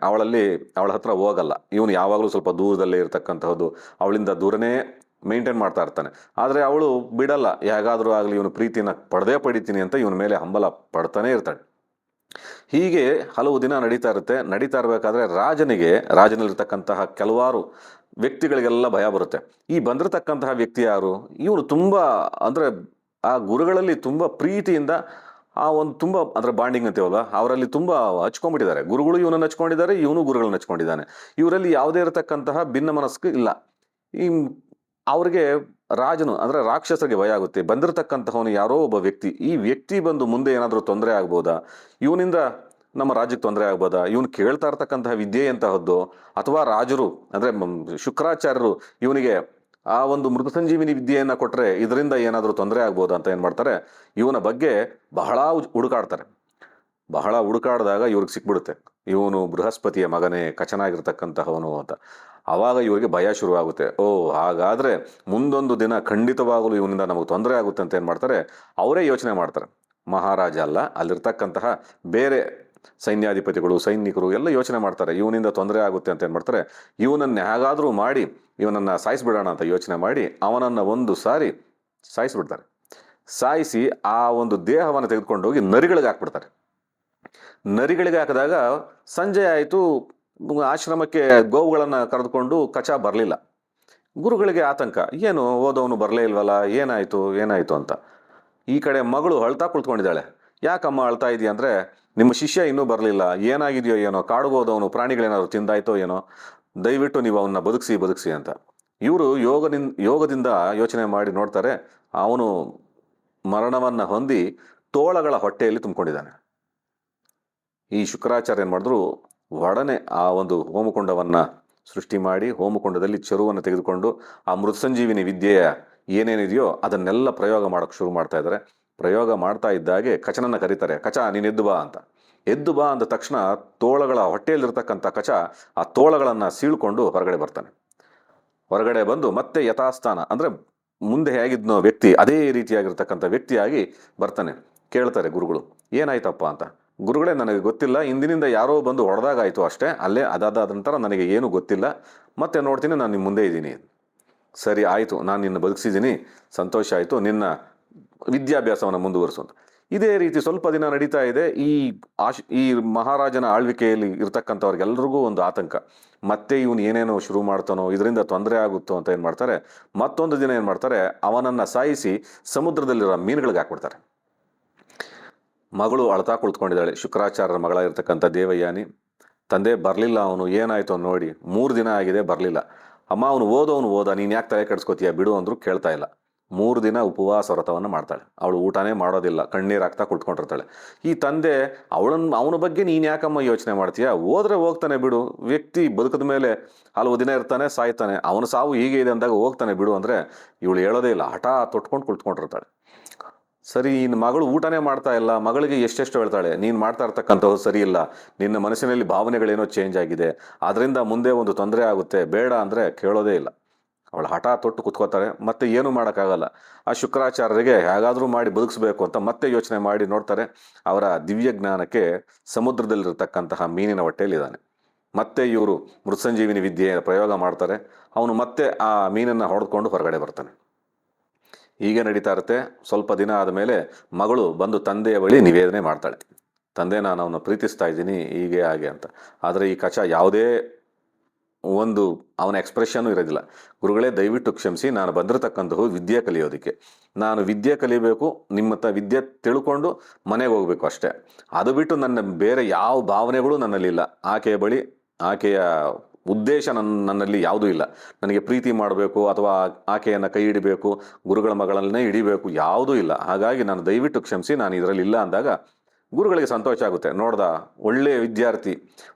ಅವಳ ಹತ್ರ ಹೋಗಲ್ಲ. ಇವನು ಯಾವಾಗಲೂ ಸ್ವಲ್ಪ ದೂರದಲ್ಲೇ ಇರತಕ್ಕಂತಹದ್ದು, ಅವಳಿಂದ ದೂರನೇ ಮೇಂಟೈನ್ ಮಾಡ್ತಾ ಇರ್ತಾನೆ. ಆದರೆ ಅವಳು ಬಿಡಲ್ಲ. ಹೇಗಾದರೂ ಆಗಲಿ ಇವನು ಪ್ರೀತಿನ ಪಡೆದೇ ಪಡಿತೀನಿ ಅಂತ ಇವನ ಮೇಲೆ ಹಂಬಲ ಪಡ್ತಾನೆ ಇರ್ತಾಳೆ. ಹೀಗೆ ಹಲವು ದಿನ ನಡೀತಾ ಇರುತ್ತೆ. ನಡೀತಾ ಇರಬೇಕಾದ್ರೆ ರಾಜನಲ್ಲಿರ್ತಕ್ಕಂತಹ ಕೆಲವಾರು ವ್ಯಕ್ತಿಗಳಿಗೆಲ್ಲ ಭಯ ಬರುತ್ತೆ. ಈ ಬಂದಿರತಕ್ಕಂತಹ ವ್ಯಕ್ತಿ ಯಾರು? ಇವನು ತುಂಬ ಅಂದರೆ ಆ ಗುರುಗಳಲ್ಲಿ ತುಂಬ ಪ್ರೀತಿಯಿಂದ ಆ ಒಂದು ತುಂಬ ಅಂದರೆ ಬಾಂಡಿಂಗ್ ಅಂತೀವಲ್ವ, ಅವರಲ್ಲಿ ತುಂಬ ಹಚ್ಕೊಂಡ್ಬಿಟ್ಟಿದ್ದಾರೆ. ಗುರುಗಳು ಇವನನ್ನು ಹಚ್ಕೊಂಡಿದ್ದಾರೆ, ಇವನು ಗುರುಗಳನ್ನ ಹಚ್ಕೊಂಡಿದ್ದಾನೆ. ಇವರಲ್ಲಿ ಯಾವುದೇ ಇರತಕ್ಕಂತಹ ಭಿನ್ನ ಮನಸ್ಸು ಇಲ್ಲ. ಈ ಅವ್ರಿಗೆ ರಾಜನು ಅಂದರೆ ರಾಕ್ಷಸರಿಗೆ ಭಯ ಆಗುತ್ತೆ. ಬಂದಿರತಕ್ಕಂತಹವನು ಯಾರೋ ಒಬ್ಬ ವ್ಯಕ್ತಿ, ಈ ವ್ಯಕ್ತಿ ಬಂದು ಮುಂದೆ ಏನಾದರೂ ತೊಂದರೆ ಆಗ್ಬೋದಾ, ಇವನಿಂದ ನಮ್ಮ ರಾಜ್ಯಕ್ಕೆ ತೊಂದರೆ ಆಗ್ಬೋದಾ, ಇವನು ಕೇಳ್ತಾ ಇರ್ತಕ್ಕಂತಹ ವಿದ್ಯೆ ಎಂತಹದ್ದು, ಅಥವಾ ರಾಜರು ಅಂದರೆ ಶುಕ್ರಾಚಾರ್ಯರು ಇವನಿಗೆ ಆ ಒಂದು ಮೃತ ಸಂಜೀವಿನಿ ವಿದ್ಯೆಯನ್ನು ಕೊಟ್ಟರೆ ಇದರಿಂದ ಏನಾದರೂ ತೊಂದರೆ ಆಗ್ಬೋದಾ ಅಂತ ಏನು ಮಾಡ್ತಾರೆ, ಇವನ ಬಗ್ಗೆ ಬಹಳ ಹುಡುಕಾಡ್ತಾರೆ. ಬಹಳ ಹುಡುಕಾಡಿದಾಗ ಇವ್ರಿಗೆ ಸಿಕ್ಬಿಡುತ್ತೆ, ಇವನು ಬೃಹಸ್ಪತಿಯ ಮಗನೇ, ಕಚನಾಗಿರ್ತಕ್ಕಂತಹವನು ಅಂತ. ಆವಾಗ ಇವರಿಗೆ ಭಯ ಶುರುವಾಗುತ್ತೆ. ಓ, ಹಾಗಾದರೆ ಮುಂದೊಂದು ದಿನ ಖಂಡಿತವಾಗಲೂ ಇವನಿಂದ ನಮಗೆ ತೊಂದರೆ ಆಗುತ್ತೆ ಅಂತ ಏನು ಮಾಡ್ತಾರೆ, ಅವರೇ ಯೋಚನೆ ಮಾಡ್ತಾರೆ. ಮಹಾರಾಜ ಅಲ್ಲ, ಅಲ್ಲಿರ್ತಕ್ಕಂತಹ ಬೇರೆ ಸೈನ್ಯಾಧಿಪತಿಗಳು, ಸೈನಿಕರು ಎಲ್ಲ ಯೋಚನೆ ಮಾಡ್ತಾರೆ, ಇವನಿಂದ ತೊಂದರೆ ಆಗುತ್ತೆ ಅಂತ ಏನು ಮಾಡ್ತಾರೆ, ಇವನನ್ನು ಹೇಗಾದರೂ ಮಾಡಿ ಇವನನ್ನು ಸಾಯಿಸ್ಬಿಡೋಣ ಅಂತ ಯೋಚನೆ ಮಾಡಿ ಅವನನ್ನು ಒಂದು ಸಾರಿ ಸಾಯಿಸ್ಬಿಡ್ತಾರೆ. ಸಾಯಿಸಿ ಆ ಒಂದು ದೇಹವನ್ನು ತೆಗೆದುಕೊಂಡು ಹೋಗಿ ನರಿಗಳಿಗೆ ಹಾಕ್ಬಿಡ್ತಾರೆ. ನರಿಗಳಿಗೆ ಹಾಕಿದಾಗ ಸಂಜೆ ಆಯಿತು. ಆಶ್ರಮಕ್ಕೆ ಗೋವುಗಳನ್ನು ಕರೆದುಕೊಂಡು ಕಚ ಬರಲಿಲ್ಲ. ಗುರುಗಳಿಗೆ ಆತಂಕ, ಏನು ಓದೋನು ಬರಲೇ ಇಲ್ವಲ್ಲ, ಏನಾಯಿತು ಅಂತ. ಈ ಕಡೆ ಮಗಳು ಅಳ್ತಾ ಕುಳಿತುಕೊಂಡಿದ್ದಾಳೆ. ಯಾಕಮ್ಮ ಅಳ್ತಾ ಇದೆಯಾ ಅಂದರೆ, ನಿಮ್ಮ ಶಿಷ್ಯ ಇನ್ನೂ ಬರಲಿಲ್ಲ, ಏನಾಗಿದೆಯೋ ಏನೋ, ಕಾಡುಗೋದವನು ಪ್ರಾಣಿಗಳೇನಾದ್ರು ತಿಂದಾಯ್ತೋ ಏನೋ, ದಯವಿಟ್ಟು ನೀವು ಅವನ್ನ ಬದುಕಿಸಿ ಅಂತ. ಇವರು ಯೋಗದಿಂದ ಯೋಚನೆ ಮಾಡಿ ನೋಡ್ತಾರೆ, ಅವನು ಮರಣವನ್ನು ಹೊಂದಿ ತೋಳಗಳ ಹೊಟ್ಟೆಯಲ್ಲಿ ತುಂಬಿಕೊಂಡಿದ್ದಾನೆ. ಈ ಶುಕ್ರಾಚಾರ್ಯ ಏನು ಮಾಡಿದ್ರು, ಒಡನೆ ಆ ಒಂದು ಹೋಮಕುಂಡವನ್ನು ಸೃಷ್ಟಿ ಮಾಡಿ ಹೋಮಕುಂಡದಲ್ಲಿ ಚರುವನ್ನು ತೆಗೆದುಕೊಂಡು ಆ ಮೃತ ಸಂಜೀವಿನಿ ವಿದ್ಯೆಯ ಏನೇನಿದೆಯೋ ಅದನ್ನೆಲ್ಲ ಪ್ರಯೋಗ ಮಾಡೋಕ್ಕೆ ಶುರು ಮಾಡ್ತಾ ಇದ್ದಾರೆ. ಪ್ರಯೋಗ ಮಾಡ್ತಾ ಇದ್ದಾಗೆ ಕಚನನ್ನು ಕರೀತಾರೆ. ಕಚ, ನೀನು ಎದ್ದು ಬಾ ಅಂತ. ಎದ್ದು ಬಾ ಅಂದ ತಕ್ಷಣ ತೋಳಗಳ ಹೊಟ್ಟೆಯಲ್ಲಿರ್ತಕ್ಕಂಥ ಕಚ ಆ ತೋಳಗಳನ್ನು ಸೀಳ್ಕೊಂಡು ಹೊರಗಡೆ ಬರ್ತಾನೆ. ಹೊರಗಡೆ ಬಂದು ಮತ್ತೆ ಯಥಾಸ್ಥಾನ ಅಂದರೆ ಮುಂದೆ ಹೇಗಿದ್ನೋ ವ್ಯಕ್ತಿ ಅದೇ ರೀತಿಯಾಗಿರ್ತಕ್ಕಂಥ ವ್ಯಕ್ತಿಯಾಗಿ ಬರ್ತಾನೆ. ಕೇಳ್ತಾರೆ ಗುರುಗಳು, ಏನಾಯ್ತಪ್ಪ ಅಂತ. ಗುರುಗಳೇ, ನನಗೆ ಗೊತ್ತಿಲ್ಲ, ಇಂದಿನಿಂದ ಯಾರೋ ಬಂದು ಹೊಡೆದಾಗಾಯಿತು ಅಷ್ಟೇ, ಅಲ್ಲೇ ಅದಾದ ನಂತರ ನನಗೆ ಏನೂ ಗೊತ್ತಿಲ್ಲ, ಮತ್ತೆ ನೋಡ್ತೀನಿ, ನಾನು ನಿಮ್ಮ ಮುಂದೆ ಇದ್ದೀನಿ. ಸರಿ ಆಯಿತು, ನಾನು ನಿನ್ನ ಬದುಕಿಸಿದ್ದೀನಿ, ಸಂತೋಷ ಆಯಿತು, ನಿನ್ನ ವಿದ್ಯಾಭ್ಯಾಸವನ್ನು ಮುಂದುವರಿಸು ಅಂತ. ಇದೇ ರೀತಿ ಸ್ವಲ್ಪ ದಿನ ನಡೀತಾ ಇದೆ. ಈ ಮಹಾರಾಜನ ಆಳ್ವಿಕೆಯಲ್ಲಿ ಇರ್ತಕ್ಕಂಥವ್ರಿಗೆಲ್ರಿಗೂ ಒಂದು ಆತಂಕ, ಮತ್ತೆ ಇವನು ಏನೇನೋ ಶುರು ಮಾಡ್ತಾನೋ, ಇದರಿಂದ ತೊಂದರೆ ಆಗುತ್ತೋ ಅಂತ ಏನು ಮಾಡ್ತಾರೆ, ಮತ್ತೊಂದು ದಿನ ಏನು ಮಾಡ್ತಾರೆ, ಅವನನ್ನು ಸಾಯಿಸಿ ಸಮುದ್ರದಲ್ಲಿರೋ ಮೀನುಗಳಿಗೆ ಹಾಕ್ಬಿಡ್ತಾರೆ. ಮಗಳು ಅಳ್ತಾ ಕುಳಿತುಕೊಂಡಿದ್ದಾಳೆ, ಶುಕ್ರಾಚಾರ್ಯರ ಮಗಳಾಗಿರ್ತಕ್ಕಂಥ ದೇವಯಾನಿ. ತಂದೆ ಬರಲಿಲ್ಲ, ಅವನು ಏನಾಯಿತು ನೋಡಿ, 3 ದಿನ ಆಗಿದೆ ಬರಲಿಲ್ಲ. ಅಮ್ಮ, ಅವನು ಓದ, ನೀನು ಯಾಕೆ ತಲೆ ಕೆಡಿಸ್ಕೋತೀಯ, ಬಿಡು ಅಂದರೂ ಕೇಳ್ತಾ ಇಲ್ಲ. 3 ದಿನ ಉಪವಾಸ ವ್ರತವನ್ನು ಮಾಡ್ತಾಳೆ. ಅವಳು ಊಟನೇ ಮಾಡೋದಿಲ್ಲ, ಕಣ್ಣೀರು ಹಾಕ್ತಾ ಕುಳಿತುಕೊಂಡಿರ್ತಾಳೆ. ಈ ತಂದೆ ಅವನ ಬಗ್ಗೆ ನೀನು ಯಾಕಮ್ಮ ಯೋಚನೆ ಮಾಡ್ತೀಯಾ, ಹೋದ್ರೆ ಹೋಗ್ತಾನೆ ಬಿಡು, ವ್ಯಕ್ತಿ ಬದುಕದ ಮೇಲೆ ಹಲವು ದಿನ ಇರ್ತಾನೆ, ಸಾಯ್ತಾನೆ, ಅವನ ಸಾವು ಹೀಗೆ ಇದೆ ಅಂದಾಗ ಹೋಗ್ತಾನೆ ಬಿಡು ಅಂದರೆ ಇವಳು ಹೇಳೋದೇ ಇಲ್ಲ, ಹಠ ತೊಟ್ಕೊಂಡು ಕುಳಿತುಕೊಂಡಿರ್ತಾಳೆ. ಸರಿ, ನಿನ್ನ ಮಗಳು ಊಟನೇ ಮಾಡ್ತಾ ಇಲ್ಲ, ಮಗಳಿಗೆ ಎಷ್ಟೆಷ್ಟು ಹೇಳ್ತಾಳೆ, ನೀನು ಮಾಡ್ತಾ ಇರ್ತಕ್ಕಂಥದ್ದು ಸರಿ ಇಲ್ಲ, ನಿನ್ನ ಮನಸ್ಸಿನಲ್ಲಿ ಭಾವನೆಗಳೇನೋ ಚೇಂಜ್ ಆಗಿದೆ, ಅದರಿಂದ ಮುಂದೆ ಒಂದು ತೊಂದರೆ ಆಗುತ್ತೆ, ಬೇಡ ಅಂದರೆ ಕೇಳೋದೇ ಇಲ್ಲ. ಅವಳು ಹಠ ತೊಟ್ಟು ಕುತ್ಕೋತಾರೆ. ಮತ್ತೆ ಏನೂ ಮಾಡೋಕ್ಕಾಗಲ್ಲ. ಆ ಶುಕ್ರಾಚಾರ್ಯರಿಗೆ ಹೇಗಾದರೂ ಮಾಡಿ ಬದುಕಿಸ್ಬೇಕು ಅಂತ ಮತ್ತೆ ಯೋಚನೆ ಮಾಡಿ ನೋಡ್ತಾರೆ. ಅವರ ದಿವ್ಯ ಜ್ಞಾನಕ್ಕೆ ಸಮುದ್ರದಲ್ಲಿರ್ತಕ್ಕಂತಹ ಮೀನಿನ ಹೊಟ್ಟೆಯಲ್ಲಿದ್ದಾನೆ. ಮತ್ತೆ ಇವರು ಮೃತ್ಸಂಜೀವಿನಿ ವಿದ್ಯೆ ಪ್ರಯೋಗ ಮಾಡ್ತಾರೆ. ಅವನು ಮತ್ತೆ ಆ ಮೀನನ್ನು ಹೊಡೆದುಕೊಂಡು ಹೊರಗಡೆ ಬರ್ತಾನೆ. ಹೀಗೆ ನಡೀತಾ ಇರುತ್ತೆ. ಸ್ವಲ್ಪ ದಿನ ಆದಮೇಲೆ ಮಗಳು ಬಂದು ತಂದೆಯ ಬಳಿ ನಿವೇದನೆ ಮಾಡ್ತಾಳೆ, ತಂದೆ, ನಾನು ಅವನ್ನ ಪ್ರೀತಿಸ್ತಾ ಇದ್ದೀನಿ, ಹೀಗೆ ಹಾಗೆ ಅಂತ. ಆದರೆ ಈ ಕಚ ಯಾವುದೇ ಒಂದು ಅವನ ಎಕ್ಸ್ಪ್ರೆಷನ್ನು ಇರೋದಿಲ್ಲ. ಗುರುಗಳೇ, ದಯವಿಟ್ಟು ಕ್ಷಮಿಸಿ, ನಾನು ಬಂದಿರತಕ್ಕಂತಹ ವಿದ್ಯೆ ಕಲಿಯೋದಕ್ಕೆ, ನಾನು ವಿದ್ಯೆ ಕಲಿಬೇಕು, ನಿಮ್ಮ ವಿದ್ಯೆ ತಿಳ್ಕೊಂಡು ಮನೆಗೆ ಹೋಗಬೇಕು ಅಷ್ಟೇ. ಅದು ಬಿಟ್ಟು ನನ್ನ ಬೇರೆ ಯಾವ ಭಾವನೆಗಳು ನನ್ನಲ್ಲಿಲ್ಲ. ಆಕೆಯ ಬಳಿ, ಆಕೆಯ ಉದ್ದೇಶ ನನ್ನಲ್ಲಿ ಯಾವುದೂ ಇಲ್ಲ. ನನಗೆ ಪ್ರೀತಿ ಮಾಡಬೇಕು ಅಥವಾ ಆಕೆಯನ್ನು ಕೈ ಹಿಡಿಬೇಕು, ಗುರುಗಳ ಮಗಳನ್ನೇ ಹಿಡಿಬೇಕು, ಯಾವುದೂ ಇಲ್ಲ. ಹಾಗಾಗಿ ನಾನು ದಯವಿಟ್ಟು ಕ್ಷಮಿಸಿ, ನಾನು ಇದರಲ್ಲಿ ಇಲ್ಲ ಅಂದಾಗ ಗುರುಗಳಿಗೆ ಸಂತೋಷ ಆಗುತ್ತೆ. ನೋಡ್ದ, ಒಳ್ಳೆಯ ವಿದ್ಯಾರ್ಥಿ,